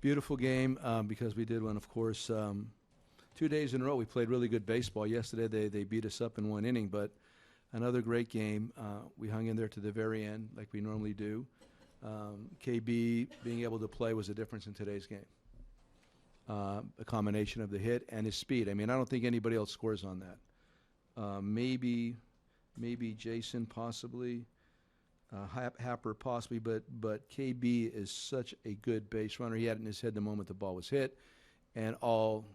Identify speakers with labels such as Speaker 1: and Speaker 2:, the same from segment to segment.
Speaker 1: Beautiful game because we did one, of course. 2 days in a row we played really good baseball. Yesterday they beat us up in one inning, but another great game. We hung in there to the very end like we normally do. KB being able to play was a difference in today's game. A combination of the hit and his speed. I mean, I don't think anybody else scores on that. Maybe Jason, possibly. Happer, possibly, but KB is such a good base runner. He had it in his head the moment the ball was hit, and all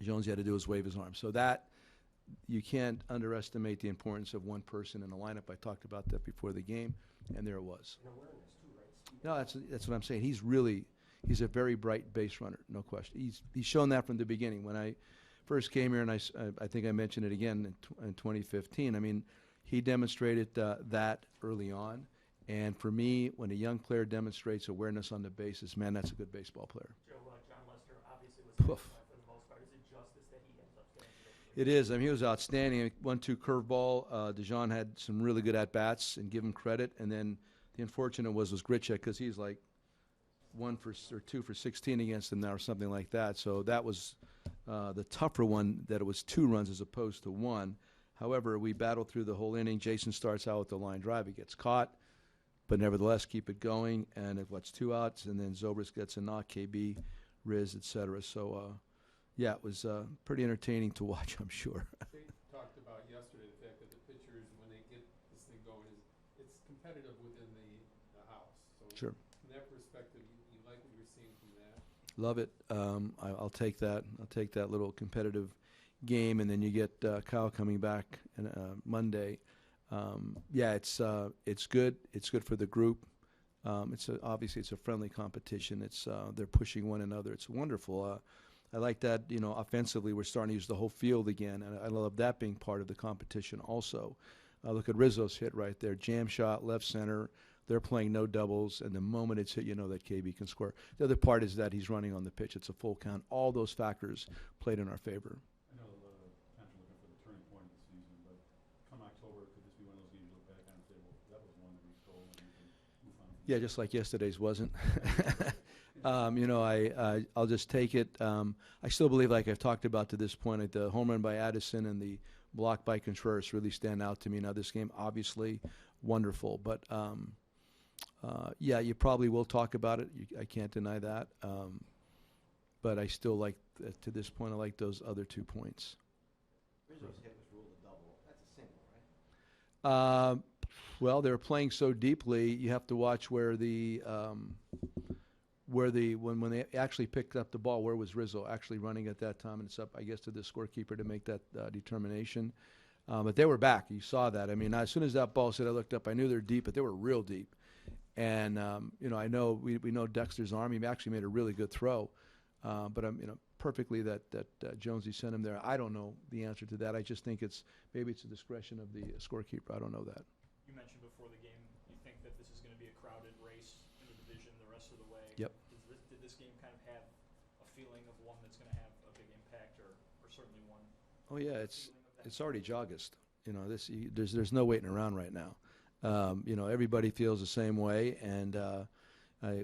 Speaker 1: Jones had to do was wave his arm. So that, you can't underestimate the importance of one person in the lineup. I talked about that before the game, and there it was.
Speaker 2: And awareness too, right?
Speaker 1: No, that's what I'm saying. He's a very bright base runner, no question. He's shown that from the beginning. When I first came here, and I think I mentioned it again in 2015, I mean, he demonstrated that early on. And for me, when a young player demonstrates awareness on the bases, man, that's a good baseball player.
Speaker 3: Joe, John Lester obviously was
Speaker 1: Poof.
Speaker 3: for the most part. Is it justice that he ends up getting
Speaker 1: It is. I mean, he was outstanding. 1-2 curveball. DeJean had some really good at-bats, and give him credit. And then the unfortunate was Grichuk, because he's like 2 for 16 against him now or something like that. So that was the tougher one, that it was 2 runs as opposed to 1. However, we battled through the whole inning. Jason starts out with the line drive. He gets caught, but nevertheless keep it going. And it was 2 outs, and then Zobrist gets a knock, KB, Riz, etc. So, yeah, it was pretty entertaining to watch, I'm sure.
Speaker 4: They talked about yesterday the fact that the pitchers, when they get this thing going, it's competitive within the house. So
Speaker 1: Sure.
Speaker 4: From that perspective, you like what you're seeing from that?
Speaker 1: Love it. I'll take that. I'll take that little competitive game, and then you get Kyle coming back Monday. Yeah, it's good. It's good for the group. Obviously it's a friendly competition. They're pushing one another. It's wonderful. I like that. Offensively, we're starting to use the whole field again, and I love that being part of the competition also. Look at Rizzo's hit right there, jam shot, left center. They're playing no doubles, and the moment it's hit, you know that KB can score. The other part is that he's running on the pitch. It's a full count. All those factors played in our favor.
Speaker 5: I know Panther looking for the turning point of the season, but come October, could this be one of those games you look back on and say, well, that was one that we stole and we can move on?
Speaker 1: Yeah, just like yesterday's wasn't. I'll just take it. I still believe, like I've talked about to this point, the home run by Addison and the block by Contreras really stand out to me. Now, this game, obviously, wonderful. But, yeah, you probably will talk about it. I can't deny that. But I still like, to this point, I like those other 2 points.
Speaker 2: Rizzo's hit was ruled a double. That's a single, right?
Speaker 1: Well, they're playing so deeply, you have to watch when they actually picked up the ball, where was Rizzo actually running at that time, and it's up, I guess, to the scorekeeper to make that determination. But they were back. You saw that. I mean, as soon as that ball hit, I looked up. I knew they're deep, but they were real deep. And I know we know Dexter's arm. He actually made a really good throw. But perfectly that Jonesy sent him there. I don't know the answer to that. I just think maybe it's the discretion of the scorekeeper. I don't know that.
Speaker 3: You mentioned before the game you think that this is going to be a crowded race in the division the rest of the way.
Speaker 1: Yep.
Speaker 3: Did this game kind of have a feeling of one that's going to have a big impact, or certainly one?
Speaker 1: Oh yeah, it's already August. There's no waiting around right now. Everybody feels the same way, and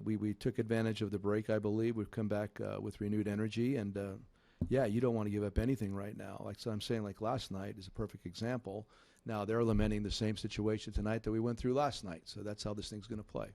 Speaker 1: we took advantage of the break. I believe we've come back with renewed energy, and yeah, you don't want to give up anything right now. Like so I'm saying, like last night is a perfect example. Now they're lamenting the same situation tonight that we went through last night. So that's how this thing's going to play.